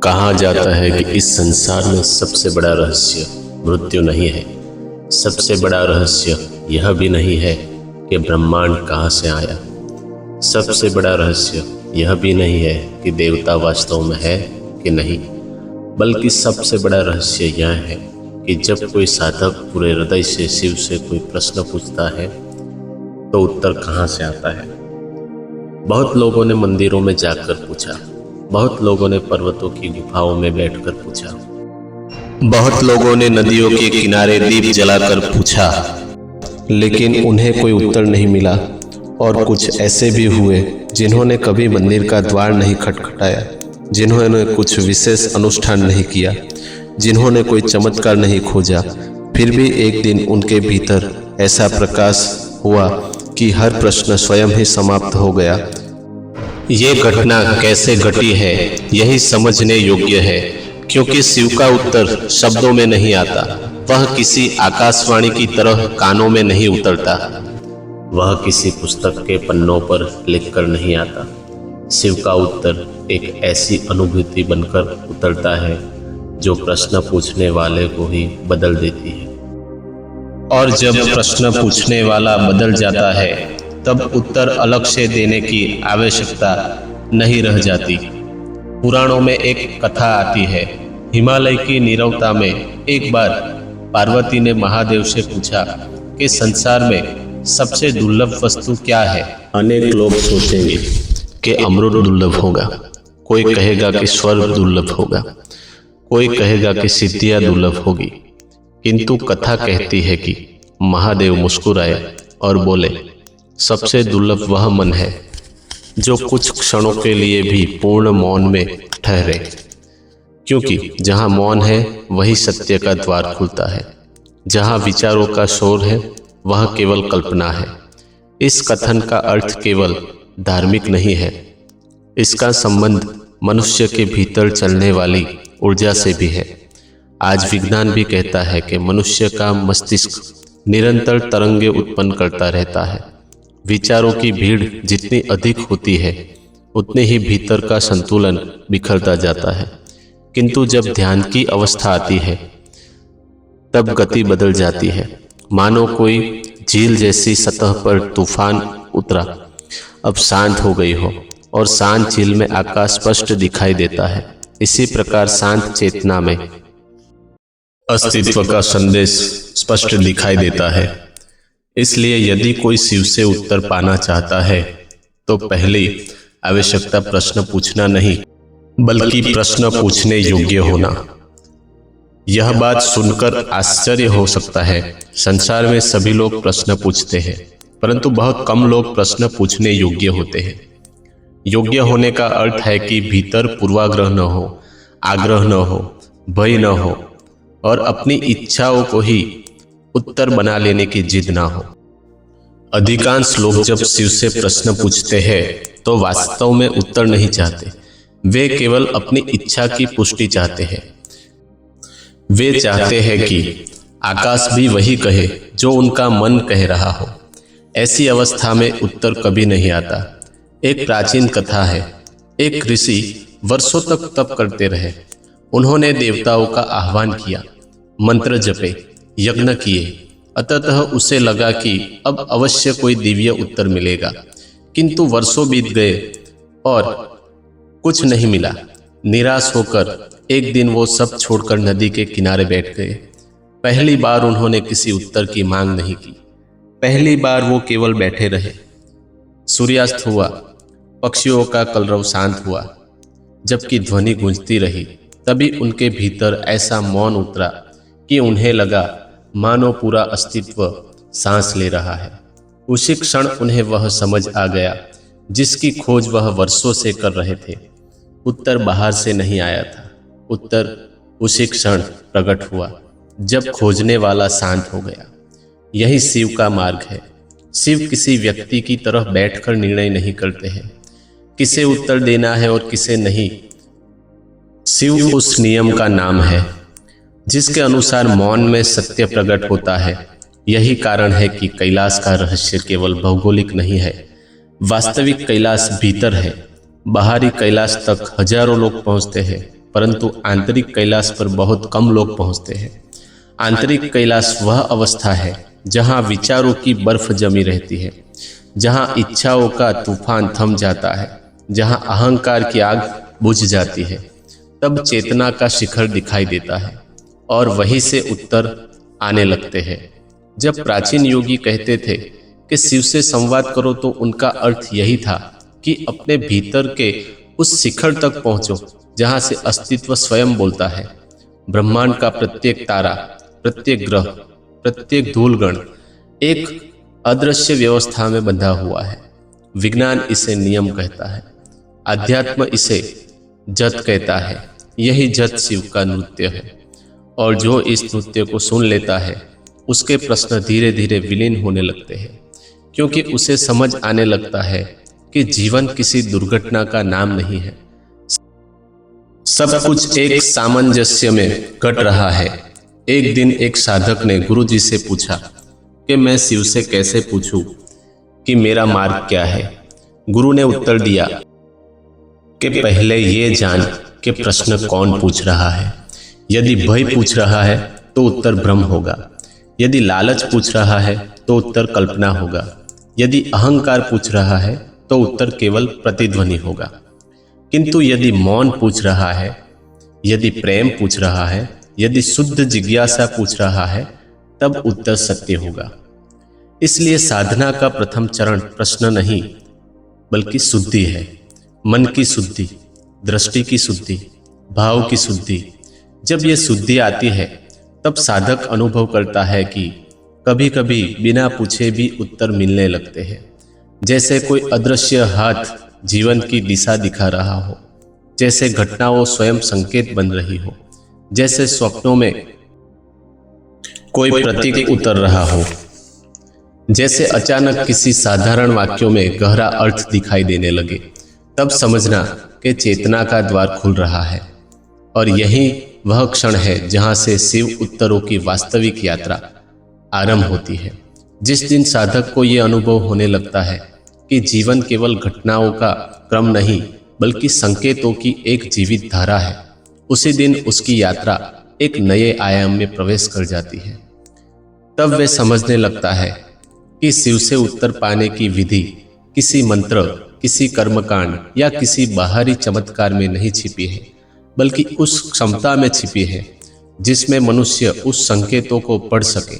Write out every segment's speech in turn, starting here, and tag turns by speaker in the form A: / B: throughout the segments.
A: कहा जाता है कि इस संसार में सबसे बड़ा रहस्य मृत्यु नहीं है। सबसे बड़ा रहस्य यह भी नहीं है कि ब्रह्मांड कहाँ से आया। सबसे बड़ा रहस्य यह भी नहीं है कि देवता वास्तव में है कि नहीं, बल्कि सबसे बड़ा रहस्य यह है कि जब कोई साधक पूरे हृदय से शिव से कोई प्रश्न पूछता है तो उत्तर कहाँ से आता है। बहुत लोगों ने मंदिरों में जाकर पूछा, बहुत लोगों ने पर्वतों की गुफाओं में बैठकर पूछा, बहुत लोगों ने नदियों के किनारे दीप जलाकर पूछा, लेकिन उन्हें कोई उत्तर नहीं मिला। और कुछ ऐसे भी हुए जिन्होंने कभी मंदिर का द्वार नहीं खटखटाया, जिन्होंने कुछ विशेष अनुष्ठान नहीं किया, जिन्होंने कोई चमत्कार नहीं खोजा, फिर भी एक दिन उनके भीतर ऐसा प्रकाश हुआ कि हर प्रश्न स्वयं ही समाप्त हो गया। ये घटना कैसे घटी है यही समझने योग्य है, क्योंकि शिव का उत्तर शब्दों में नहीं आता। वह किसी आकाशवाणी की तरह कानों में नहीं उतरता, वह किसी पुस्तक के पन्नों पर लिखकर नहीं आता। शिव का उत्तर एक ऐसी अनुभूति बनकर उतरता है जो प्रश्न पूछने वाले को ही बदल देती है। और जब प्रश्न पूछने वाला बदल जाता है तब उत्तर अलग से देने की आवश्यकता नहीं रह जाती। पुराणों में एक कथा आती है। हिमालय की नीरवता में एक बार पार्वती ने महादेव से पूछा कि संसार में सबसे दुर्लभ वस्तु क्या है। अनेक लोग सोचेंगे कि अमृत दुर्लभ होगा, कोई कहेगा कि स्वर्ग दुर्लभ होगा, कोई कहेगा कि सिद्धियां दुर्लभ होगी, किंतु कथा कहती है कि महादेव मुस्कुराए और बोले, सबसे दुर्लभ वह मन है जो कुछ क्षणों के लिए भी पूर्ण मौन में ठहरे, क्योंकि जहाँ मौन है वही सत्य का द्वार खुलता है। जहाँ विचारों का शोर है वह केवल कल्पना है। इस कथन का अर्थ केवल धार्मिक नहीं है, इसका संबंध मनुष्य के भीतर चलने वाली ऊर्जा से भी है। आज विज्ञान भी कहता है कि मनुष्य का मस्तिष्क निरंतर तरंगे उत्पन्न करता रहता है। विचारों की भीड़ जितनी अधिक होती है उतने ही भीतर का संतुलन बिखरता जाता है, किंतु जब ध्यान की अवस्था आती है तब गति बदल जाती है। मानो कोई झील जैसी सतह पर तूफान उतरा, अब शांत हो गई हो और शांत झील में आकाश स्पष्ट दिखाई देता है। इसी प्रकार शांत चेतना में अस्तित्व का संदेश स्पष्ट दिखाई देता है। इसलिए यदि कोई शिव से उत्तर पाना चाहता है तो पहली आवश्यकता प्रश्न पूछना नहीं, बल्कि प्रश्न पूछने योग्य होना। यह बात सुनकर आश्चर्य हो सकता है। संसार में सभी लोग प्रश्न पूछते हैं, परंतु बहुत कम लोग प्रश्न पूछने योग्य होते हैं। योग्य होने का अर्थ है कि भीतर पूर्वाग्रह न हो, आग्रह न हो, भय न हो और अपनी इच्छाओं को ही उत्तर बना लेने की जिद ना हो। अधिकांश लोग जब शिव से प्रश्न पूछते हैं तो वास्तव में उत्तर नहीं चाहते, वे केवल अपनी इच्छा की पुष्टि चाहते हैं। वे चाहते हैं कि आकाश भी वही कहे जो उनका मन कह रहा हो। ऐसी अवस्था में उत्तर कभी नहीं आता। एक प्राचीन कथा है। एक ऋषि वर्षों तक तप करते रहे। उन्होंने देवताओं का आह्वान किया, मंत्र जपे, यज्ञ किए। अतः उसे लगा कि अब अवश्य कोई दिव्य उत्तर मिलेगा, किंतु वर्षों बीत गए और कुछ नहीं मिला। निराश होकर एक दिन वो सब छोड़कर नदी के किनारे बैठ गए। पहली बार उन्होंने किसी उत्तर की मांग नहीं की। पहली बार वो केवल बैठे रहे। सूर्यास्त हुआ, पक्षियों का कलरव शांत हुआ, जबकि ध्वनि गूंजती रही। तभी उनके भीतर ऐसा मौन उतरा कि उन्हें लगा मानो पूरा अस्तित्व सांस ले रहा है। उसी क्षण उन्हें वह समझ आ गया जिसकी खोज वह वर्षों से कर रहे थे। उत्तर बाहर से नहीं आया था, उत्तर उसी क्षण प्रकट हुआ जब खोजने वाला शांत हो गया। यही शिव का मार्ग है। शिव किसी व्यक्ति की तरह बैठकर निर्णय नहीं करते हैं किसे उत्तर देना है और किसे नहीं। शिव उस नियम का नाम है जिसके अनुसार मौन में सत्य प्रकट होता है। यही कारण है कि कैलाश का रहस्य केवल भौगोलिक नहीं है, वास्तविक कैलाश भीतर है। बाहरी कैलाश तक हजारों लोग पहुंचते हैं, परंतु आंतरिक कैलाश पर बहुत कम लोग पहुंचते हैं। आंतरिक कैलाश वह अवस्था है जहां विचारों की बर्फ जमी रहती है, जहां इच्छाओं का तूफान थम जाता है, जहां अहंकार की आग बुझ जाती है। तब चेतना का शिखर दिखाई देता है और वहीं से उत्तर आने लगते हैं। जब प्राचीन योगी कहते थे कि शिव से संवाद करो, तो उनका अर्थ यही था कि अपने भीतर के उस शिखर तक पहुंचो जहां से अस्तित्व स्वयं बोलता है। ब्रह्मांड का प्रत्येक तारा, प्रत्येक ग्रह, प्रत्येक धूलगण एक अदृश्य व्यवस्था में बंधा हुआ है। विज्ञान इसे नियम कहता है, अध्यात्म इसे जत कहता है। यही जत शिव का नृत्य है, और जो इस नृत्य को सुन लेता है उसके प्रश्न धीरे धीरे विलीन होने लगते हैं, क्योंकि उसे समझ आने लगता है कि जीवन किसी दुर्घटना का नाम नहीं है। सब कुछ एक सामंजस्य में घट रहा है। एक दिन एक साधक ने गुरु जी से पूछा कि मैं शिव से कैसे पूछूं कि मेरा मार्ग क्या है। गुरु ने उत्तर दिया कि पहले ये जान कि प्रश्न कौन पूछ रहा है। यदि भय पूछ रहा है तो उत्तर भ्रम होगा, यदि लालच पूछ रहा है तो उत्तर कल्पना होगा, यदि अहंकार पूछ रहा है तो उत्तर केवल प्रतिध्वनि होगा। किंतु यदि मौन पूछ रहा है, यदि प्रेम पूछ रहा है, यदि शुद्ध जिज्ञासा पूछ रहा है, तब उत्तर सत्य होगा। इसलिए साधना का प्रथम चरण प्रश्न नहीं बल्कि शुद्धि है। मन की शुद्धि, दृष्टि की शुद्धि, भाव की शुद्धि। जब ये शुद्धि आती है तब साधक अनुभव करता है कि कभी कभी बिना पूछे भी उत्तर मिलने लगते हैं। जैसे कोई अदृश्य हाथ जीवन की दिशा दिखा रहा हो, जैसे घटनाओं स्वयं संकेत बन रही हो, जैसे स्वप्नों में कोई प्रतीक उतर रहा हो, जैसे अचानक किसी साधारण वाक्यों में गहरा अर्थ दिखाई देने लगे। तब समझना कि चेतना का द्वार खुल रहा है, और यही वह क्षण है जहां से शिव उत्तरों की वास्तविक यात्रा आरंभ होती है। जिस दिन साधक को यह अनुभव होने लगता है कि जीवन केवल घटनाओं का क्रम नहीं बल्कि संकेतों की एक जीवित धारा है, उसी दिन उसकी यात्रा एक नए आयाम में प्रवेश कर जाती है। तब वह समझने लगता है कि शिव से उत्तर पाने की विधि किसी मंत्र, किसी कर्मकांड या किसी बाहरी चमत्कार में नहीं छिपी है, बल्कि उस क्षमता में छिपी है जिसमें मनुष्य उस संकेतों को पढ़ सके।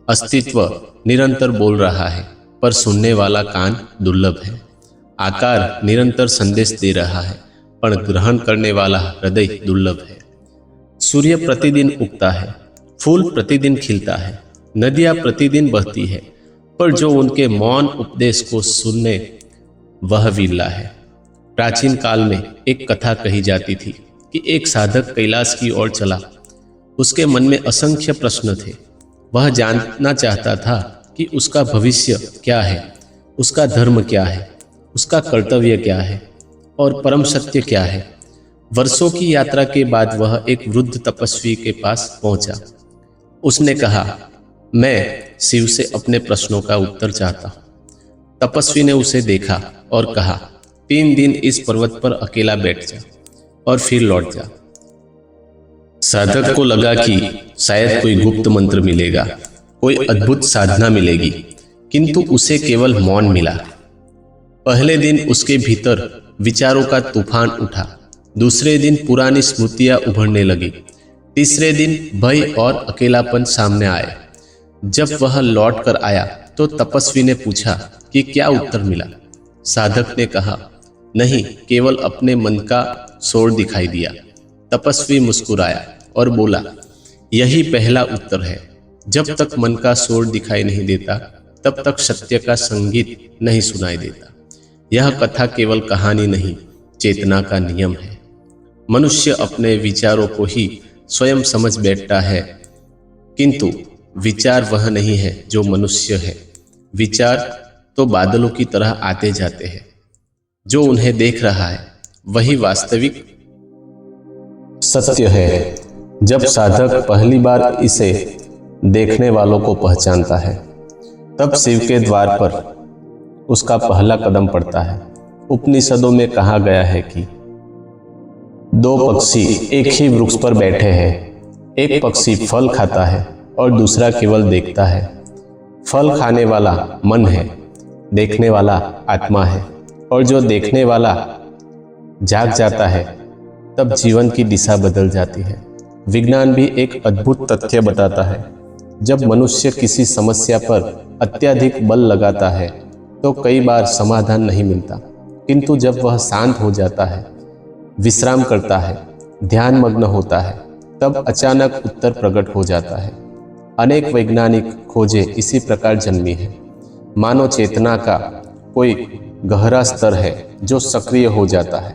A: अस्तित्व निरंतर बोल रहा है, पर सुनने वाला कान दुर्लभ है। आकार निरंतर संदेश दे रहा है, पर ग्रहण करने वाला हृदय दुर्लभ है। सूर्य प्रतिदिन उगता है, फूल प्रतिदिन खिलता है, नदियां प्रतिदिन बहती है, पर जो उनके मौन उपदेश को सुनने वह विरला है। प्राचीन काल में एक कथा कही जाती थी कि एक साधक कैलाश की ओर चला। उसके मन में असंख्य प्रश्न थे। वह जानना चाहता था कि उसका भविष्य क्या है, उसका धर्म क्या है, उसका कर्तव्य क्या है और परम सत्य क्या है। वर्षों की यात्रा के बाद वह एक वृद्ध तपस्वी के पास पहुंचा। उसने कहा, मैं शिव से अपने प्रश्नों का उत्तर चाहता हूं। तपस्वी ने उसे देखा और कहा, 3 दिन इस पर्वत पर अकेला बैठ जा और फिर लौट जा। साधक को लगा कि शायद कोई गुप्त मंत्र मिलेगा, कोई अद्भुत साधना मिलेगी, किंतु उसे केवल मौन मिला। पहले दिन उसके भीतर विचारों का तूफान उठा, दूसरे दिन पुरानी स्मृतियां उभरने लगी, तीसरे दिन भय और अकेलापन सामने आए। जब वह लौट कर आया तो तपस्वी ने पूछा कि क्या उत्तर मिला। साधक ने कहा, नहीं, केवल अपने मन का शोर दिखाई दिया। तपस्वी मुस्कुराया और बोला, यही पहला उत्तर है। जब तक मन का शोर दिखाई नहीं देता तब तक सत्य का संगीत नहीं सुनाई देता। यह कथा केवल कहानी नहीं, चेतना का नियम है। मनुष्य अपने विचारों को ही स्वयं समझ बैठता है, किंतु विचार वह नहीं है जो मनुष्य है। विचार तो बादलों की तरह आते जाते हैं। जो उन्हें देख रहा है वही वास्तविक सत्य है। जब साधक पहली बार इसे देखने वालों को पहचानता है, तब शिव के द्वार पर उसका पहला कदम पड़ता है। उपनिषदों में कहा गया है कि दो पक्षी एक ही वृक्ष पर बैठे हैं। एक पक्षी फल खाता है और दूसरा केवल देखता है। फल खाने वाला मन है, देखने वाला आत्मा है, और जो देखने वाला जाग जाता है तब जीवन की दिशा बदल जाती है। विज्ञान भी एक अद्भुत तथ्य बताता है। जब मनुष्य किसी समस्या पर अत्यधिक बल लगाता है तो कई बार समाधान नहीं मिलता, किंतु जब वह शांत हो जाता है, विश्राम करता है, ध्यान मग्न होता है, तब अचानक उत्तर प्रकट हो जाता है। अनेक वैज्ञानिक खोजें इसी प्रकार जन्मी है। मानव चेतना का कोई गहरा स्तर है जो सक्रिय हो जाता है।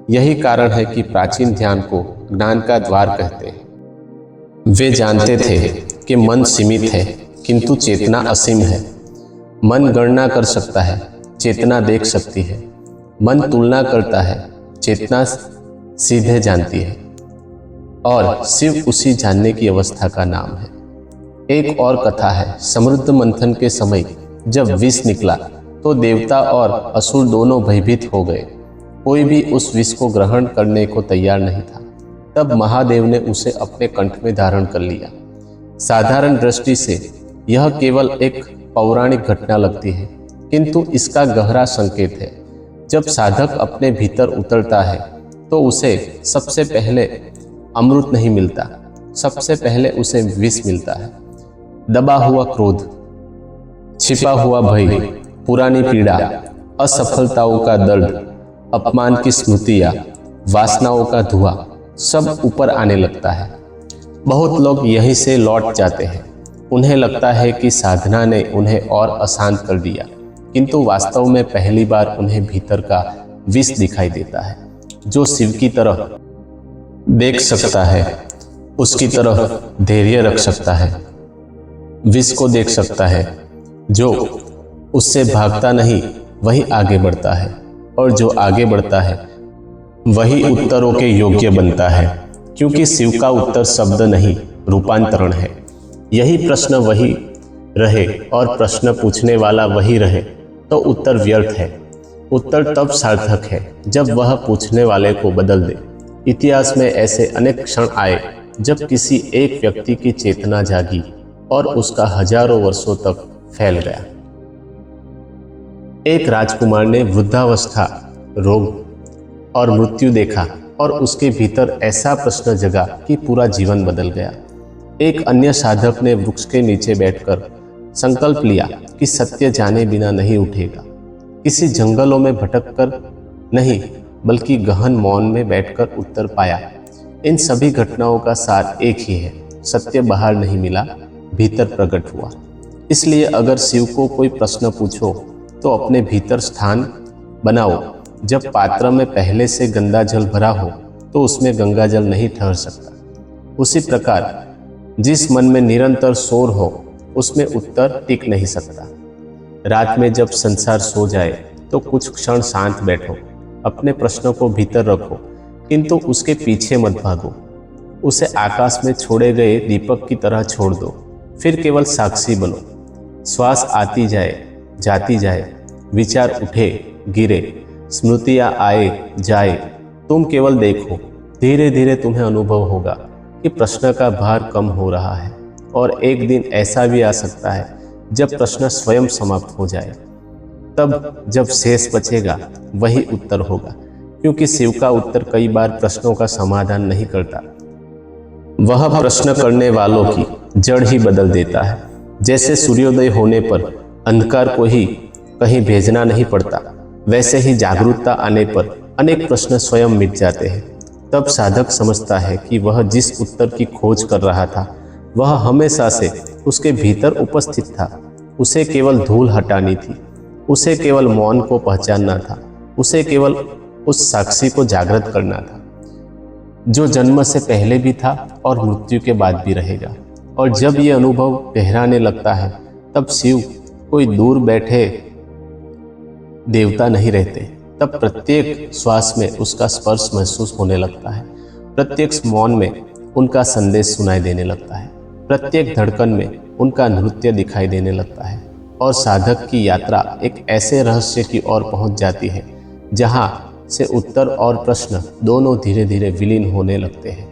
A: यही कारण है कि प्राचीन ध्यान को ज्ञान का द्वार कहते हैं। वे जानते थे कि मन सीमित है किंतु चेतना असीम है। मन गणना कर सकता है, चेतना देख सकती है। मन तुलना करता है, चेतना सीधे जानती है। और सिर्फ उसी जानने की अवस्था का नाम है। एक और कथा है। समुद्र मंथन के समय जब विष निकला तो देवता और असुर दोनों भयभीत हो गए। कोई भी उस विष को ग्रहण करने को तैयार नहीं था। तब महादेव ने उसे अपने कंठ में धारण कर लिया। साधारण दृष्टि से यह केवल एक पौराणिक घटना लगती है, किंतु इसका गहरा संकेत है। जब साधक अपने भीतर उतरता है तो उसे सबसे पहले अमृत नहीं मिलता, सबसे पहले उसे विष मिलता है। दबा हुआ क्रोध, छिपा हुआ भय, पुरानी पीड़ा, असफलताओं का दर्द, अपमान की स्मृतियाँ, वासनाओं का धुआं सब ऊपर आने लगता है। बहुत लोग यहीं से लौट जाते हैं। उन्हें लगता है कि साधना ने उन्हें और अशांत कर दिया, किंतु वास्तव में पहली बार उन्हें भीतर का विष दिखाई देता है। जो शिव की तरह देख सकता है उसकी तरफ धैर्य रख सकता है। विष को देख सकता है। जो उससे भागता नहीं वही आगे बढ़ता है, और जो आगे बढ़ता है वही उत्तरों के योग्य बनता है, क्योंकि शिव का उत्तर शब्द नहीं, रूपांतरण है। यही प्रश्न वही रहे और प्रश्न पूछने वाला वही रहे तो उत्तर व्यर्थ है। उत्तर तब सार्थक है जब वह पूछने वाले को बदल दे। इतिहास में ऐसे अनेक क्षण आए जब किसी एक व्यक्ति की चेतना जागी और उसका हजारों वर्षों तक फैल गया। एक राजकुमार ने वृद्धावस्था, रोग और मृत्यु देखा और उसके भीतर ऐसा प्रश्न जगा कि पूरा जीवन बदल गया। एक अन्य साधक ने वृक्ष के नीचे बैठकर संकल्प लिया कि सत्य जाने बिना नहीं उठेगा। किसी जंगलों में भटककर नहीं, बल्कि गहन मौन में बैठकर उत्तर पाया। इन सभी घटनाओं का सार एक ही है, सत्य बाहर नहीं मिला, भीतर प्रकट हुआ। इसलिए अगर शिव को कोई प्रश्न पूछो तो अपने भीतर स्थान बनाओ। जब पात्र में पहले से गंदा जल भरा हो तो उसमें गंगा जल नहीं ठहर सकता। उसी प्रकार जिस मन में निरंतर शोर हो उसमें उत्तर टिक नहीं सकता। रात में जब संसार सो जाए तो कुछ क्षण शांत बैठो, अपने प्रश्नों को भीतर रखो, किंतु उसके पीछे मत भागो। उसे आकाश में छोड़े गए दीपक की तरह छोड़ दो, फिर केवल साक्षी बनो। श्वास आती जाए, जाती जाए, विचार उठे गिरे, स्मृतियाँ आए जाए, तुम केवल देखो। धीरे धीरे तुम्हें अनुभव होगा कि प्रश्न का भार कम हो रहा है, और एक दिन ऐसा भी आ सकता है जब प्रश्न स्वयं समाप्त हो जाए। तब जब शेष बचेगा वही उत्तर होगा, क्योंकि शिव का उत्तर कई बार प्रश्नों का समाधान नहीं करता, वह प्रश्न करने वालों की जड़ ही बदल देता है। जैसे सूर्योदय होने पर अंधकार को ही कहीं भेजना नहीं पड़ता, वैसे ही जागरूकता आने पर अनेक प्रश्न स्वयं मिट जाते हैं। तब साधक समझता है कि वह जिस उत्तर की खोज कर रहा था वह हमेशा से उसके भीतर उपस्थित था। उसे केवल धूल हटानी थी, उसे केवल मौन को पहचानना था, उसे केवल उस साक्षी को जागृत करना था जो जन्म से पहले भी था और मृत्यु के बाद भी रहेगा। और जब ये अनुभव गहराने लगता है तब शिव कोई दूर बैठे देवता नहीं रहते। तब प्रत्येक श्वास में उसका स्पर्श महसूस होने लगता है, प्रत्येक मौन में उनका संदेश सुनाई देने लगता है, प्रत्येक धड़कन में उनका नृत्य दिखाई देने लगता है। और साधक की यात्रा एक ऐसे रहस्य की ओर पहुंच जाती है जहां से उत्तर और प्रश्न दोनों धीरे धीरे विलीन होने लगते हैं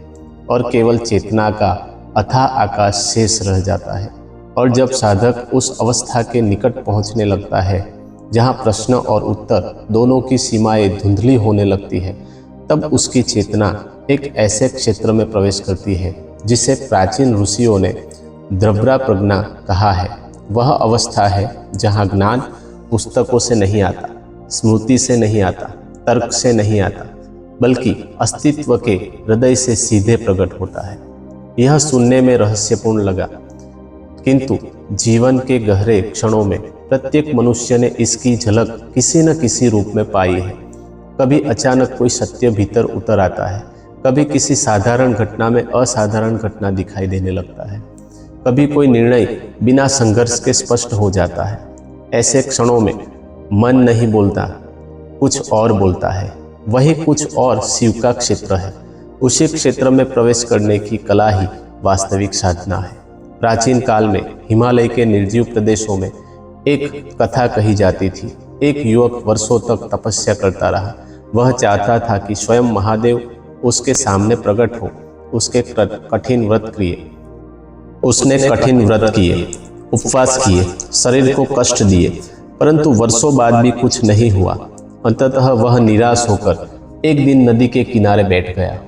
A: और केवल चेतना का अथाह आकाश शेष रह जाता है। और जब साधक उस अवस्था के निकट पहुंचने लगता है जहां प्रश्न और उत्तर दोनों की सीमाएं धुंधली होने लगती है, तब उसकी चेतना एक ऐसे क्षेत्र में प्रवेश करती है जिसे प्राचीन ऋषियों ने द्रव्या प्रज्ञा कहा है। वह अवस्था है जहां ज्ञान पुस्तकों से नहीं आता, स्मृति से नहीं आता, तर्क से नहीं आता, बल्कि अस्तित्व के हृदय से सीधे प्रकट होता है। यह सुनने में रहस्यपूर्ण लगा, किंतु जीवन के गहरे क्षणों में प्रत्येक मनुष्य ने इसकी झलक किसी न किसी रूप में पाई है। कभी अचानक कोई सत्य भीतर उतर आता है, कभी किसी साधारण घटना में असाधारण घटना दिखाई देने लगता है, कभी कोई निर्णय बिना संघर्ष के स्पष्ट हो जाता है। ऐसे क्षणों में मन नहीं बोलता, कुछ और बोलता है। वही कुछ और शिव का क्षेत्र है। उसी क्षेत्र में प्रवेश करने की कला ही वास्तविक साधना है। प्राचीन काल में हिमालय के निर्जीव प्रदेशों में एक कथा कही जाती थी। एक युवक वर्षों तक तपस्या करता रहा। वह चाहता था कि स्वयं महादेव उसके सामने प्रकट हो। उसने कठिन व्रत किए, उपवास किए, शरीर को कष्ट दिए, परंतु वर्षों बाद भी कुछ नहीं हुआ। अंततः वह निराश होकर एक दिन नदी के किनारे बैठ गया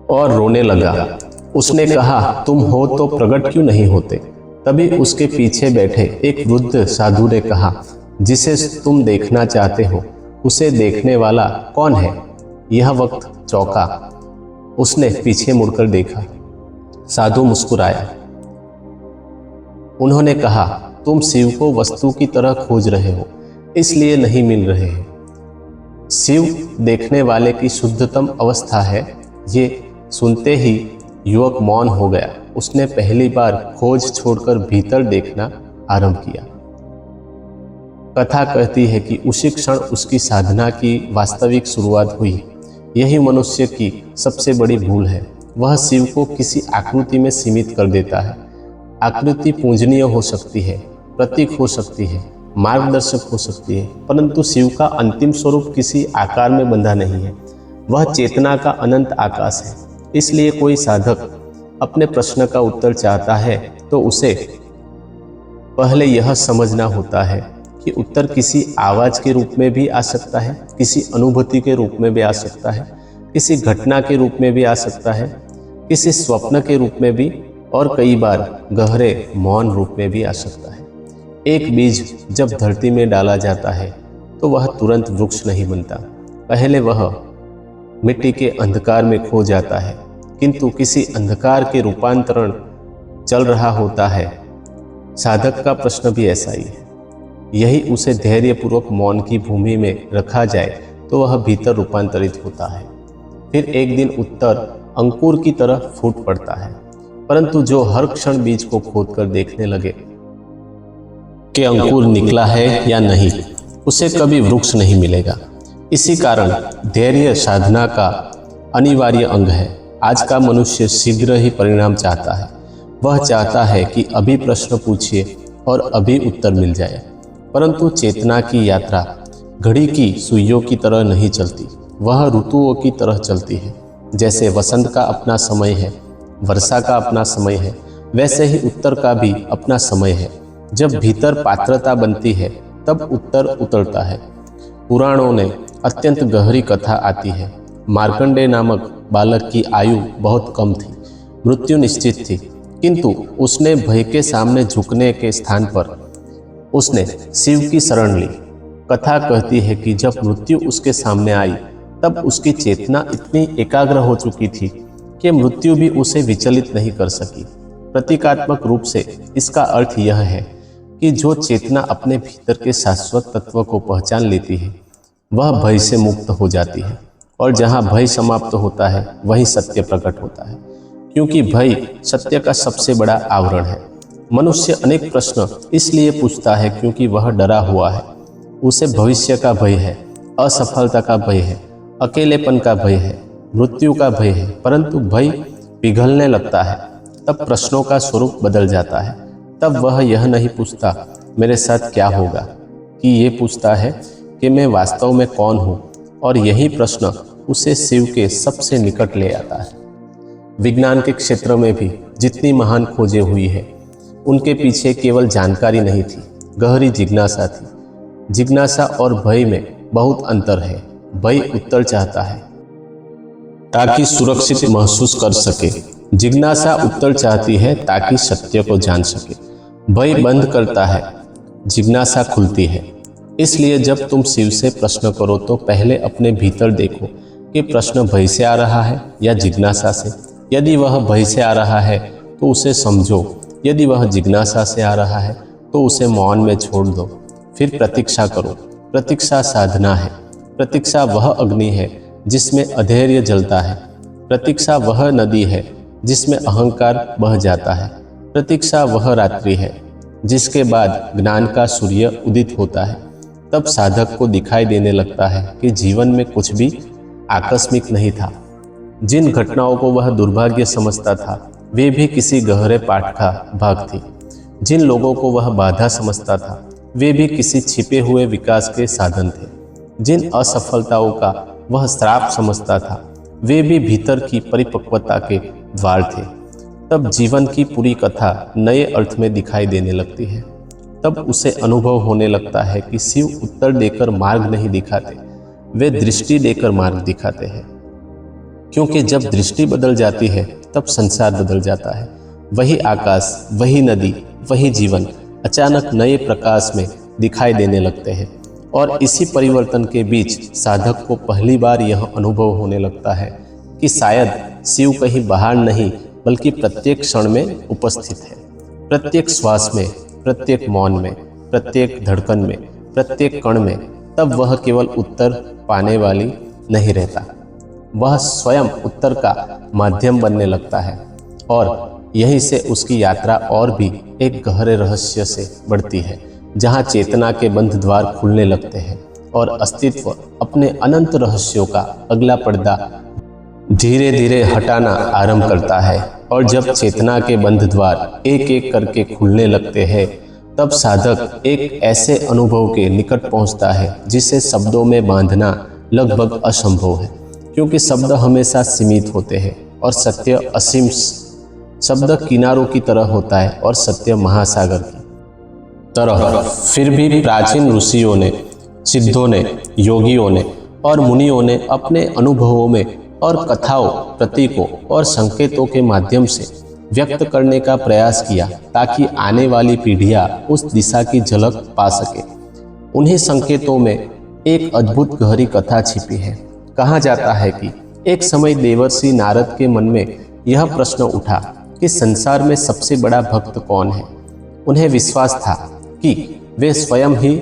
A: और रोने लगा। उसने कहा, तुम हो तो प्रकट क्यों नहीं होते? तभी उसके पीछे बैठे एक वृद्ध साधु ने कहा, जिसे तुम देखना चाहते हो उसे देखने वाला कौन है? यह वक्त चौंका। उसने पीछे मुड़कर देखा। साधु मुस्कुराया। उन्होंने कहा, तुम शिव को वस्तु की तरह खोज रहे हो, इसलिए नहीं मिल रहे हैं। शिव देखने वाले की शुद्धतम अवस्था है। ये सुनते ही युवक मौन हो गया। उसने पहली बार खोज छोड़कर भीतर देखना आरंभ किया। कथा कहती है कि उसी क्षण उसकी साधना की वास्तविक शुरुआत हुई। यही मनुष्य की सबसे बड़ी भूल है। वह शिव को किसी आकृति में सीमित कर देता है। आकृति पूजनीय हो सकती है, प्रतीक हो सकती है, मार्गदर्शक हो सकती है, परंतु शिव का अंतिम स्वरूप किसी आकार में बंधा नहीं है। वह चेतना का अनंत आकाश है। इसलिए कोई साधक अपने प्रश्न का उत्तर चाहता है तो उसे पहले यह समझना होता है कि उत्तर किसी आवाज के रूप में भी आ सकता है, किसी अनुभूति के रूप में भी आ सकता है, किसी घटना के रूप में भी आ सकता है, किसी स्वप्न के रूप में भी, और कई बार गहरे मौन रूप में भी आ सकता है। एक बीज जब धरती में डाला जाता है तो वह तुरंत वृक्ष नहीं बनता। पहले वह मिट्टी के अंधकार में खो जाता है, किंतु किसी अंधकार के रूपांतरण चल रहा होता है। साधक का प्रश्न भी ऐसा ही है। यही उसे धैर्यपूर्वक मौन की भूमि में रखा जाए तो वह भीतर रूपांतरित होता है। फिर एक दिन उत्तर अंकुर की तरह फूट पड़ता है, परंतु जो हर क्षण बीज को खोदकर देखने लगे कि अंकुर निकला है या नहीं, उसे कभी वृक्ष नहीं मिलेगा। इसी कारण धैर्य साधना का अनिवार्य अंग है। आज का मनुष्य शीघ्र ही परिणाम चाहता है। वह चाहता है कि अभी प्रश्न पूछिए और अभी उत्तर मिल जाए, परंतु चेतना की यात्रा घड़ी की सुइयों की तरह नहीं चलती। वह ऋतुओं की तरह चलती है। जैसे वसंत का अपना समय है, वर्षा का अपना समय है, वैसे ही उत्तर का भी अपना समय है। जब भीतर पात्रता बनती है तब उत्तर उतरता है। पुराणों ने अत्यंत गहरी कथा आती है। मार्कंडेय नामक बालक की आयु बहुत कम थी, मृत्यु निश्चित थी, किंतु उसने भय के सामने झुकने के स्थान पर उसने शिव की शरण ली। कथा कहती है कि जब मृत्यु उसके सामने आई तब उसकी चेतना इतनी एकाग्र हो चुकी थी कि मृत्यु भी उसे विचलित नहीं कर सकी। प्रतीकात्मक रूप से इसका अर्थ यह है कि जो चेतना अपने भीतर के शाश्वत तत्व को पहचान लेती है वह भय से मुक्त हो जाती है, और जहाँ भय समाप्त होता है वहीं सत्य प्रकट होता है, क्योंकि भय सत्य का सबसे बड़ा आवरण है। मनुष्य अनेक प्रश्न इसलिए पूछता है क्योंकि वह डरा हुआ है। उसे भविष्य का भय है, असफलता का भय है, अकेलेपन का भय है, मृत्यु का भय है। परंतु भय पिघलने लगता है तब प्रश्नों का स्वरूप बदल जाता है। तब वह यह नहीं पूछता मेरे साथ क्या होगा, कि ये पूछता है कि मैं वास्तव में कौन हूँ। और यही प्रश्न उसे शिव के सबसे निकट ले आता है। विज्ञान के क्षेत्र में भी जितनी महान खोजें हुई है, उनके पीछे केवल जानकारी नहीं थी, गहरी जिज्ञासा थी। जिज्ञासा और भय में बहुत अंतर है। भय उत्तर चाहता है ताकि सुरक्षित महसूस कर सके, जिज्ञासा उत्तर चाहती है ताकि सत्य को जान सके। भय बंद करता है, जिज्ञासा खुलती है। इसलिए जब तुम शिव से प्रश्न करो तो पहले अपने भीतर देखो कि प्रश्न भय से आ रहा है या जिज्ञासा से। यदि वह भय से आ रहा है तो उसे समझो, यदि वह जिज्ञासा से आ रहा है तो उसे मौन में छोड़ दो। फिर प्रतीक्षा करो। प्रतीक्षा साधना है। प्रतीक्षा वह अग्नि है जिसमें अधैर्य जलता है। प्रतीक्षा वह नदी है जिसमें अहंकार बह जाता है। प्रतीक्षा वह रात्रि है जिसके बाद ज्ञान का सूर्य उदित होता है। तब साधक को दिखाई देने लगता है कि जीवन में कुछ भी आकस्मिक नहीं था। जिन घटनाओं को वह दुर्भाग्य समझता था वे भी किसी गहरे पाठ का भाग थी। जिन लोगों को वह बाधा समझता था वे भी किसी छिपे हुए विकास के साधन थे। जिन असफलताओं का वह श्राप समझता था वे भी भीतर की परिपक्वता के द्वार थे। तब जीवन की पूरी कथा नए अर्थ में दिखाई देने लगती है। तब उसे अनुभव होने लगता है कि शिव उत्तर देकर मार्ग नहीं दिखाते, वे दृष्टि देकर मार्ग दिखाते हैं। क्योंकि जब दृष्टि बदल जाती है तब संसार बदल जाता है। वही आकाश, वही नदी, वही जीवन अचानक नए प्रकाश में दिखाई देने लगते हैं। और इसी परिवर्तन के बीच साधक को पहली बार यह अनुभव होने लगता है कि शायद शिव कहीं बाहर नहीं बल्कि प्रत्येक क्षण में उपस्थित है। प्रत्येक श्वास में, प्रत्येक मौन में, प्रत्येक धड़कन में, प्रत्येक कण में। तब वह केवल उत्तर पाने वाली नहीं रहता, वह स्वयं उत्तर का माध्यम बनने लगता है। और यहीं से उसकी यात्रा और भी एक गहरे रहस्य से बढ़ती है, जहाँ चेतना के बंध द्वार खुलने लगते हैं और अस्तित्व अपने अनंत रहस्यों का अगला पर्दा धीरे धीरे हटाना आरंभ करता है। और जब चेतना के बंध द्वार एक एक करके खुलने लगते हैं तब साधक एक ऐसे अनुभव के निकट पहुंचता है जिसे शब्दों में बांधना लगभग असंभव है, क्योंकि शब्द हमेशा सीमित होते हैं और सत्य असीम। शब्द किनारों की तरह होता है और सत्य महासागर की तरह। फिर भी प्राचीन ऋषियों ने, सिद्धों ने, योगियों ने और मुनियों ने अपने अनुभवों में और कथाओं, प्रतीकों और संकेतों के माध्यम से व्यक्त करने का प्रयास किया ताकि आने वाली पीढ़ियां उस दिशा की झलक पा सके। उन्हीं संकेतों में एक अद्भुत गहरी कथा छिपी है। कहा जाता है कि एक समय देवर्षि नारद के मन में यह प्रश्न उठा कि संसार में सबसे बड़ा भक्त कौन है। उन्हें विश्वास था कि वे स्वयं ही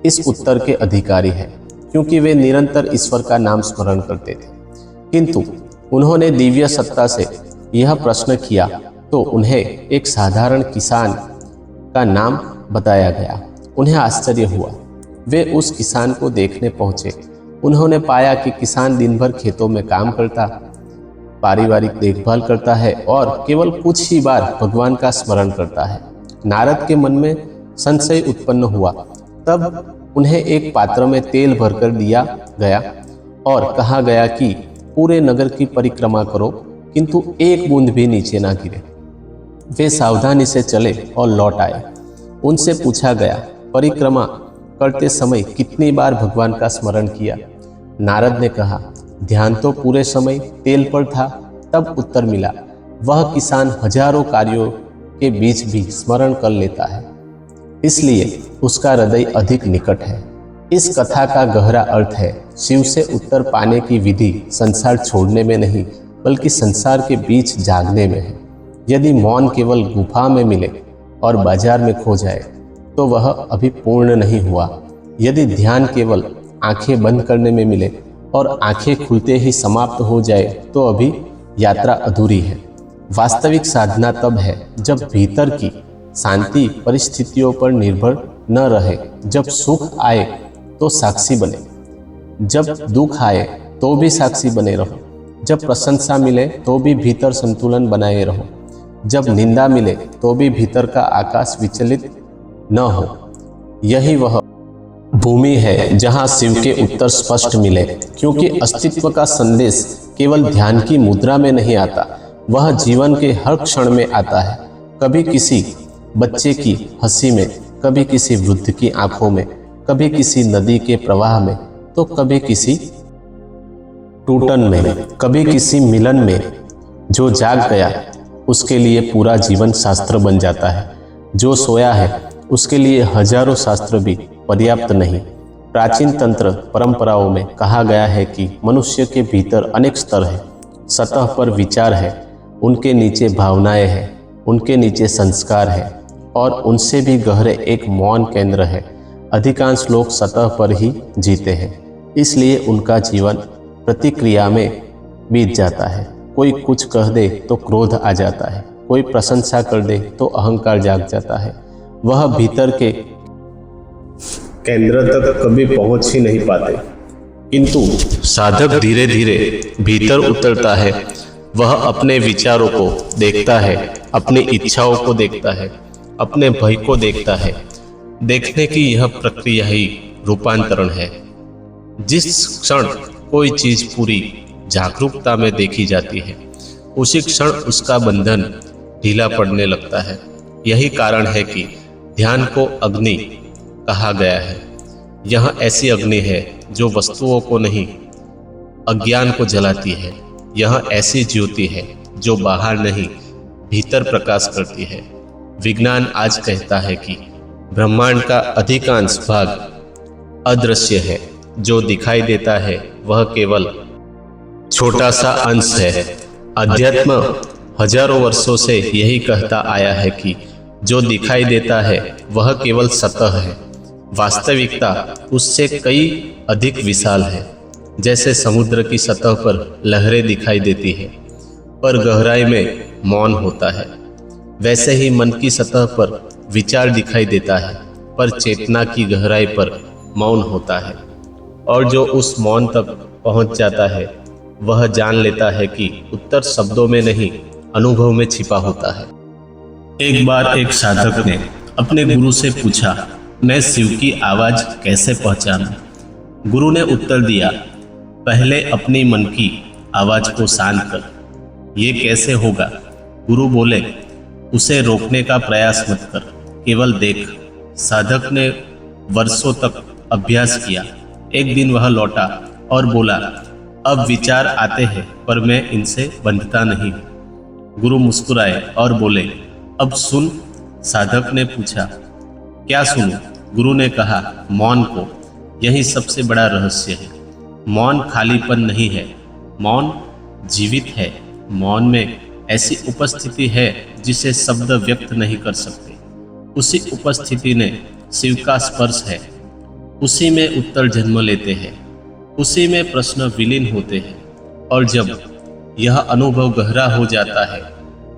A: इस उत्तर के अधिकारी हैं, क्योंकि वे निरंतर ईश्वर का नाम स्मरण करते थे। किंतु उन्होंने दिव्य सत्ता से यह प्रश्न किया तो उन्हें एक साधारण किसान का नाम बताया गया। उन्हें आश्चर्य हुआ। वे उस किसान को देखने पहुंचे। उन्होंने पाया कि किसान दिन भर खेतों में काम करता, पारिवारिक देखभाल करता है और केवल कुछ ही बार भगवान का स्मरण करता है। नारद के मन में संशय उत्पन्न हुआ। तब उन्हें एक पात्र में तेल भरकर दिया गया और कहा गया कि पूरे नगर की परिक्रमा करो, किंतु एक बूंद भी नीचे ना गिरे। वे सावधानी से चले और लौट आए। उनसे पूछा गया, परिक्रमा करते समय कितनी बार भगवान का स्मरण किया? नारद ने कहा, ध्यान तो पूरे समय तेल पर था। तब उत्तर मिला, वह किसान हजारों कार्यों के बीच भी स्मरण कर लेता है, इसलिए उसका हृदय अधिक निकट है। इस कथा का गहरा अर्थ है, शिव से उत्तर पाने की विधि संसार छोड़ने में नहीं बल्कि संसार के बीच जागने में है। यदि मौन केवल गुफा में मिले और बाजार में खो जाए तो वह अभी पूर्ण नहीं हुआ। यदि ध्यान केवल आंखें बंद करने में मिले और आंखें खुलते ही समाप्त हो जाए तो अभी यात्रा अधूरी है। वास्तविक साधना तब है जब भीतर की शांति परिस्थितियों पर निर्भर न रहे, जब सुख आए तो साक्षी बने, जब दुख आए तो भी साक्षी बने रहो, जब प्रशंसा मिले तो भी भीतर संतुलन बनाए रहो, जब निंदा मिले तो भी भीतर का आकाश विचलित न हो। यही वह भूमि है जहाँ शिव के उत्तर स्पष्ट मिले, क्योंकि अस्तित्व का संदेश केवल ध्यान की मुद्रा में नहीं आता, वह जीवन के हर क्षण में आता है। कभी किसी बच्चे की हंसी में, कभी किसी वृद्ध की आंखों में, कभी किसी नदी के प्रवाह में, तो कभी किसी टूटन में, कभी किसी मिलन में। जो जाग गया उसके लिए पूरा जीवन शास्त्र बन जाता है, जो सोया है उसके लिए हजारों शास्त्र भी पर्याप्त नहीं। प्राचीन तंत्र परंपराओं में कहा गया है कि मनुष्य के भीतर अनेक स्तर हैं। सतह पर विचार है, उनके नीचे भावनाएं हैं, उनके नीचे संस्कार है, और उनसे भी गहरे एक मौन केंद्र है। अधिकांश लोग सतह पर ही जीते हैं, इसलिए उनका जीवन प्रतिक्रिया में बीत जाता है। कोई कुछ कह दे तो क्रोध आ जाता है, कोई प्रशंसा कर दे तो अहंकार जाग जाता है। वह भीतर के केंद्र तक कभी पहुंच ही नहीं पाते। किंतु साधक धीरे धीरे भीतर उतरता है। वह अपने विचारों को देखता है, अपनी इच्छाओं को देखता है, अपने भय को देखता है। देखने की यह प्रक्रिया ही रूपांतरण है। जिस क्षण कोई चीज पूरी जागरूकता में देखी जाती है, उसी क्षण उसका बंधन ढीला पड़ने लगता है। यही कारण है कि ध्यान को अग्नि कहा गया है। यह ऐसी अग्नि है जो वस्तुओं को नहीं, अज्ञान को जलाती है। यह ऐसी ज्योति है जो बाहर नहीं, भीतर प्रकाश करती है। विज्ञान आज कहता है कि ब्रह्मांड का अधिकांश भाग अदृश्य है। जो दिखाई देता है वह केवल छोटा सा अंश है। अध्यात्म हजारों वर्षों से यही कहता आया है कि जो दिखाई देता है वह केवल सतह है। वास्तविकता उससे कई अधिक विशाल है। जैसे समुद्र की सतह पर लहरें दिखाई देती है, पर गहराई में मौन होता है, वैसे ही मन की सतह पर विचार दिखाई देता है, पर चेतना की गहराई पर मौन होता है। और जो उस मौन तक पहुंच जाता है वह जान लेता है कि उत्तर शब्दों में नहीं, अनुभव में छिपा होता है। एक बार एक साधक ने अपने गुरु से पूछा, मैं शिव की आवाज कैसे पहचानूं? गुरु ने उत्तर दिया, पहले अपनी मन की आवाज को शांत कर। ये कैसे होगा? गुरु बोले, उसे रोकने का प्रयास मत कर, केवल देख। साधक ने वर्षों तक अभ्यास किया। एक दिन वह लौटा और बोला, अब विचार आते हैं पर मैं इनसे बंधता नहीं। गुरु मुस्कुराए और बोले, अब सुन। साधक ने पूछा, क्या सुनूं? गुरु ने कहा, मौन को। यही सबसे बड़ा रहस्य है। मौन खालीपन नहीं है, मौन जीवित है। मौन में ऐसी उपस्थिति है जिसे शब्द व्यक्त नहीं कर सकते। उसी उपस्थिति ने शिव का स्पर्श है। उसी में उत्तर जन्म लेते हैं, उसी में प्रश्न विलीन होते हैं। और जब यह अनुभव गहरा हो जाता है,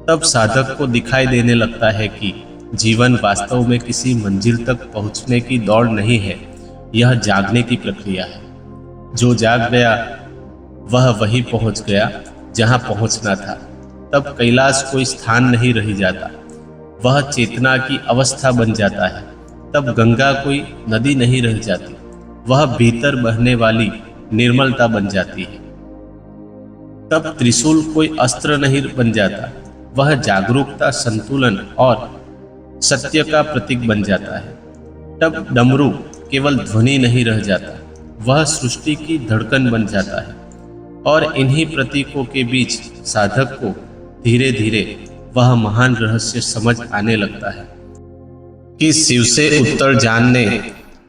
A: तब साधक को दिखाई देने लगता है कि जीवन वास्तव में किसी मंजिल तक पहुंचने की दौड़ नहीं है, यह जागने की प्रक्रिया है। जो जाग गया वह वहीं पहुंच गया जहां पहुंचना था। तब कैलाश कोई स्थान नहीं रह जाता, वह चेतना की अवस्था बन जाता है। तब गंगा कोई नदी नहीं रह जाती, वह भीतर बहने वाली निर्मलता बन जाती है। तब त्रिशूल कोई अस्त्र नहीं बन जाता, वह जागरूकता, संतुलन और सत्य का प्रतीक बन जाता है। तब डमरू केवल ध्वनि नहीं रह जाता, वह सृष्टि की धड़कन बन जाता है। और इन्हीं प्रतीकों के बीच साधक को धीरे धीरे वह महान रहस्य समझ आने लगता है कि शिव से उत्तर जानने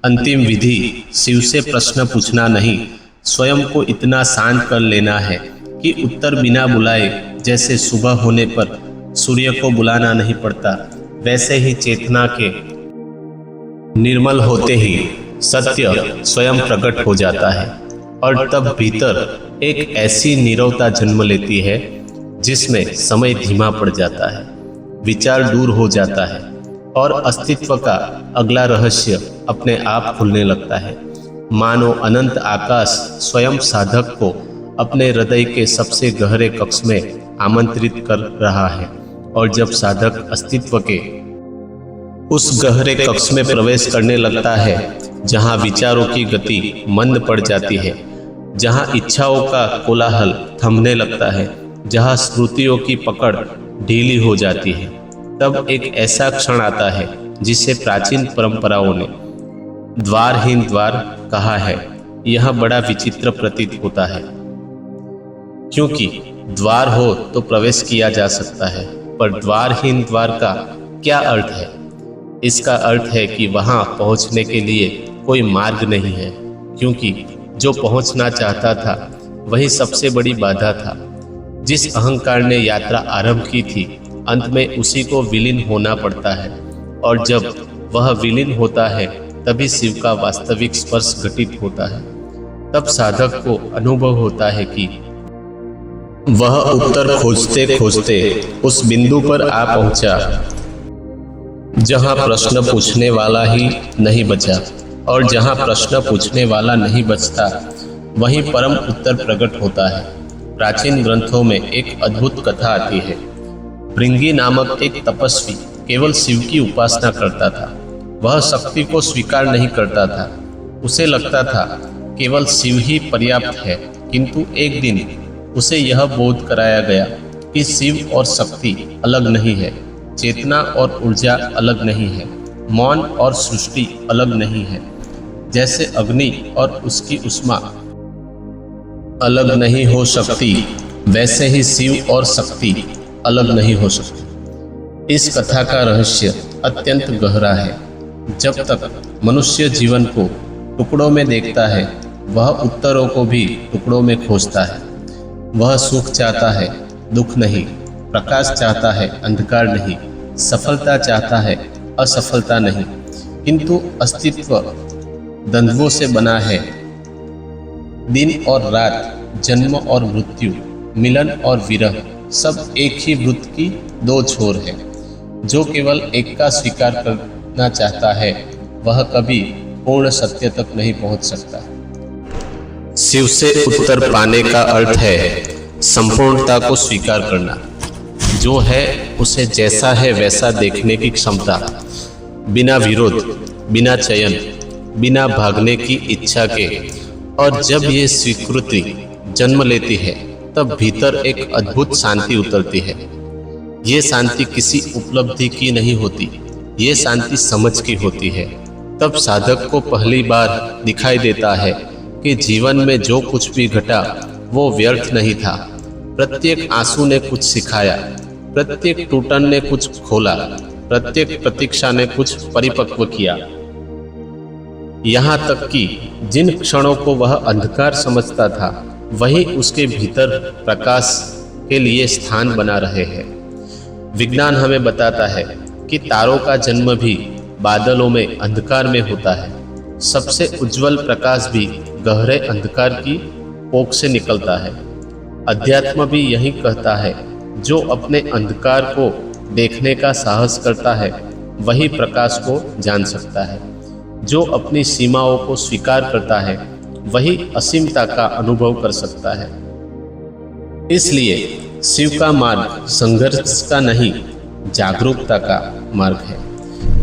A: अंतिम विधि शिव से प्रश्न पूछना नहीं, स्वयं को इतना शांत कर लेना है कि उत्तर बिना बुलाए, जैसे सुबह होने पर सूर्य को बुलाना नहीं पड़ता, वैसे ही चेतना के निर्मल होते ही सत्य स्वयं प्रकट हो जाता है। और तब भीतर एक ऐसी नीरवता जन्म लेती है जिसमें समय धीमा पड़ जाता है, विचार दूर हो जाता है और अस्तित्व का अगला रहस्य अपने आप खुलने लगता है। मानो अनंत आकाश स्वयं साधक को अपने हृदय के सबसे गहरे कक्ष में आमंत्रित कर रहा है। और जब साधक अस्तित्व के उस गहरे कक्ष में प्रवेश करने लगता है, जहाँ विचारों की गति मंद पड़ जाती है, जहाँ इच्छाओं का कोलाहल थमने लगता है, जहाँ स्मृतियों की पकड़ ढीली हो जाती है, तब एक ऐसा क्षण आता है जिसे प्राचीन परंपराओं ने द्वारहीन द्वार कहा है। यह बड़ा विचित्र प्रतीत होता है, क्योंकि द्वार हो तो प्रवेश किया जा सकता है, पर द्वारहीन द्वार का क्या अर्थ है? इसका अर्थ है कि वहां पहुंचने के लिए कोई मार्ग नहीं है, क्योंकि जो पहुंचना चाहता था वही सबसे बड़ी बाधा था। जिस अहंकार ने यात्रा आरंभ की थी, अंत में उसी को विलीन होना पड़ता है, और जब वह विलीन होता है तभी शिव का वास्तविक स्पर्श घटित होता है। तब साधक को अनुभव होता है कि वह उत्तर खोजते खोजते उस बिंदु पर आ पहुंचा जहां प्रश्न पूछने वाला ही नहीं बचा, और जहां प्रश्न पूछने वाला नहीं बचता वहीं परम उत्तर प्रकट होता है। प्राचीन ग्रंथों में एक अद्भुत कथा आती है। भृंगी नामक एक तपस्वी केवल शिव की उपासना करता था। वह शक्ति को स्वीकार नहीं करता था। उसे लगता था केवल शिव ही पर्याप्त है, किंतु एक दिन उसे यह बोध कराया गया कि शिव और शक्ति अलग नहीं है, चेतना और ऊर्जा अलग नहीं है, मौन और सृष्टि अलग नहीं है। जैसे अग्नि और उसकी उष्मा अलग नहीं हो सकती, वैसे ही शिव और शक्ति अलग नहीं हो सकती। इस कथा का रहस्य अत्यंत गहरा है। जब तक मनुष्य जीवन को टुकड़ों में देखता है, वह उत्तरों को भी टुकड़ों में खोजता है। वह सुख चाहता है, दुख नहीं, प्रकाश चाहता है, अंधकार नहीं, सफलता चाहता है, असफलता नहीं, किंतु अस्तित्व द्वंद्वों से बना है। दिन और रात, जन्म और मृत्यु, मिलन और विरह, सब एक ही वृत्त की दो छोर है। जो केवल एक का स्वीकार करना चाहता है, वह कभी पूर्ण सत्य तक नहीं पहुंच सकता। शिव से उत्तर पाने का अर्थ है संपूर्णता को स्वीकार करना। जो है उसे जैसा है वैसा देखने की क्षमता, बिना विरोध, बिना चयन, बिना भागने की इच्छा के। और जब ये स्वीकृति जन्म लेती है, तब भीतर एक अद्भुत शांति उतरती है। ये शांति किसी उपलब्धि की नहीं होती, ये शांति समझ की होती है। तब साधक को पहली बार दिखाई देता है कि जीवन में जो कुछ भी घटा वो व्यर्थ नहीं था। प्रत्येक आंसू ने कुछ सिखाया, प्रत्येक टूटन ने कुछ खोला, प्रत्येक प्रतीक्षा ने कुछ परिपक्व किया। यहाँ तक कि जिन क्षणों को वह अंधकार समझता था, वही उसके भीतर प्रकाश के लिए स्थान बना रहे हैं। विज्ञान हमें बताता है कि तारों का जन्म भी बादलों में अंधकार में होता है। सबसे उज्जवल प्रकाश भी गहरे अंधकार की पोक से निकलता है। अध्यात्म भी यही कहता है, जो अपने अंधकार को देखने का साहस करता है, वही प्रकाश को जान सकता है। जो अपनी सीमाओं को स्वीकार करता है, वही असीमता का अनुभव कर सकता है। इसलिए शिव का मार्ग संघर्ष का नहीं, जागरूकता का मार्ग है।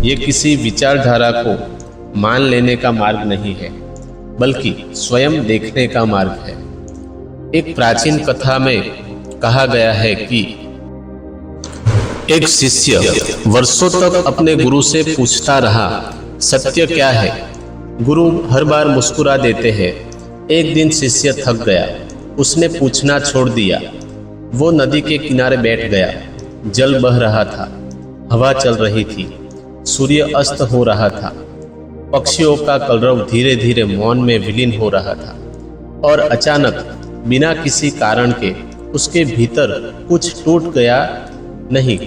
A: ये किसी विचारधारा को मान लेने का मार्ग नहीं है, बल्कि स्वयं देखने का मार्ग है। एक प्राचीन कथा में कहा गया है कि एक शिष्य वर्षों तक अपने गुरु से पूछता रहा, सत्य क्या है? गुरु हर बार मुस्कुरा देते हैं। एक दिन शिष्य थक गया, उसने पूछना छोड़ दिया। वो नदी के किनारे बैठ गया। जल बह रहा था, हवा चल रही थी, सूर्य अस्त हो रहा था, पक्षियों का कलरव धीरे धीरे मौन में विलीन हो रहा था। और अचानक बिना किसी कारण के उसके भीतर कुछ टूट गया। नहीं,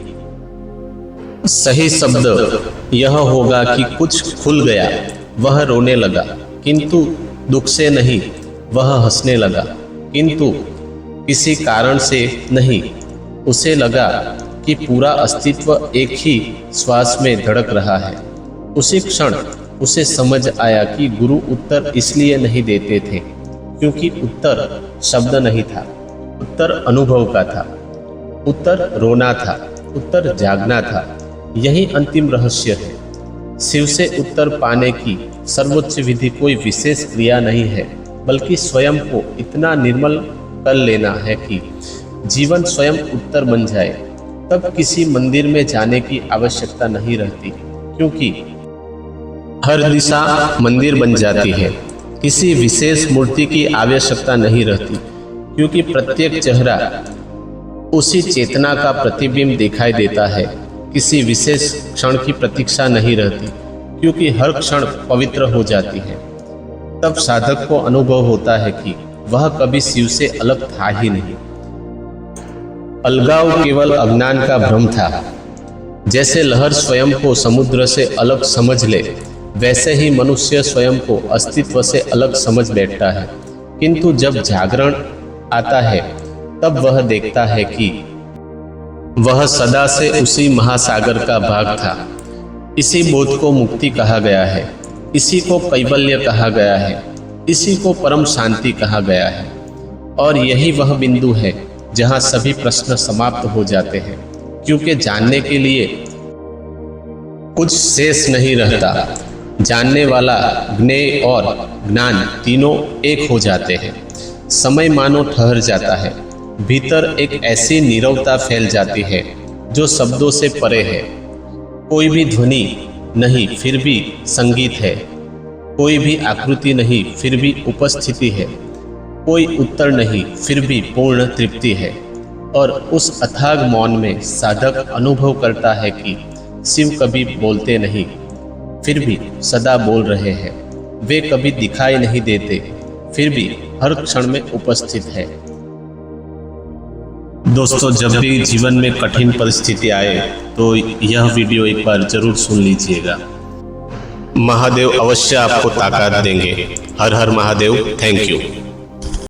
A: सही शब्द यह होगा कि कुछ खुल गया। वह रोने लगा, किंतु दुख से नहीं। वह हंसने लगा, किंतु किसी कारण से नहीं। उसे लगा कि पूरा अस्तित्व एक ही श्वास में धड़क रहा है। उसी क्षण उसे समझ आया कि गुरु उत्तर इसलिए नहीं देते थे क्योंकि उत्तर शब्द नहीं था, उत्तर अनुभव का था, उत्तर रोना था, उत्तर जागना था। यही अंतिम रहस्य है। शिव से उत्तर पाने की सर्वोच्च विधि कोई विशेष क्रिया नहीं है, बल्कि स्वयं को इतना निर्मल कर लेना है कि जीवन स्वयं उत्तर बन जाए। तब किसी मंदिर में जाने की आवश्यकता नहीं रहती, क्योंकि हर दिशा मंदिर बन जाती है। किसी विशेष मूर्ति की आवश्यकता नहीं रहती, क्योंकि प्रत्येक चेहरा उसी चेतना का प्रतिबिंब दिखाई देता है। किसी विशेष क्षण की प्रतीक्षा नहीं रहती, क्योंकि हर क्षण पवित्र हो जाती है। तब साधक को अनुभव होता है कि वह कभी शिव से अलग था ही नहीं। अलगाव केवल अज्ञान का भ्रम था। जैसे लहर स्वयं को समुद्र से अलग समझ ले, वैसे ही मनुष्य स्वयं को अस्तित्व से अलग समझ बैठता है। किंतु जब जागरण आता है, तब वह देखता है कि वह सदा से उसी महासागर का भाग था। इसी बोध को मुक्ति कहा गया है, इसी को कैवल्य कहा गया है, इसी को परम शांति कहा गया है। और यही वह बिंदु है जहाँ सभी प्रश्न समाप्त हो जाते हैं, क्योंकि जानने के लिए कुछ शेष नहीं रहता। जानने वाला, ज्ञेय और ज्ञान तीनों एक हो जाते हैं। समय मानो ठहर जाता है। भीतर एक ऐसी नीरवता फैल जाती है जो शब्दों से परे है। कोई भी ध्वनि नहीं, फिर भी संगीत है। कोई भी आकृति नहीं, फिर भी उपस्थिति है। कोई उत्तर नहीं, फिर भी पूर्ण तृप्ति है। और उस अथाग मौन में साधक अनुभव करता है कि शिव कभी बोलते नहीं, फिर भी सदा बोल रहे हैं। वे कभी दिखाई नहीं देते, फिर भी हर क्षण में उपस्थित है। दोस्तों, जब भी जीवन में कठिन परिस्थिति आए तो यह वीडियो एक बार जरूर सुन लीजिएगा। महादेव अवश्य आपको ताकत देंगे। हर हर महादेव। Thank you.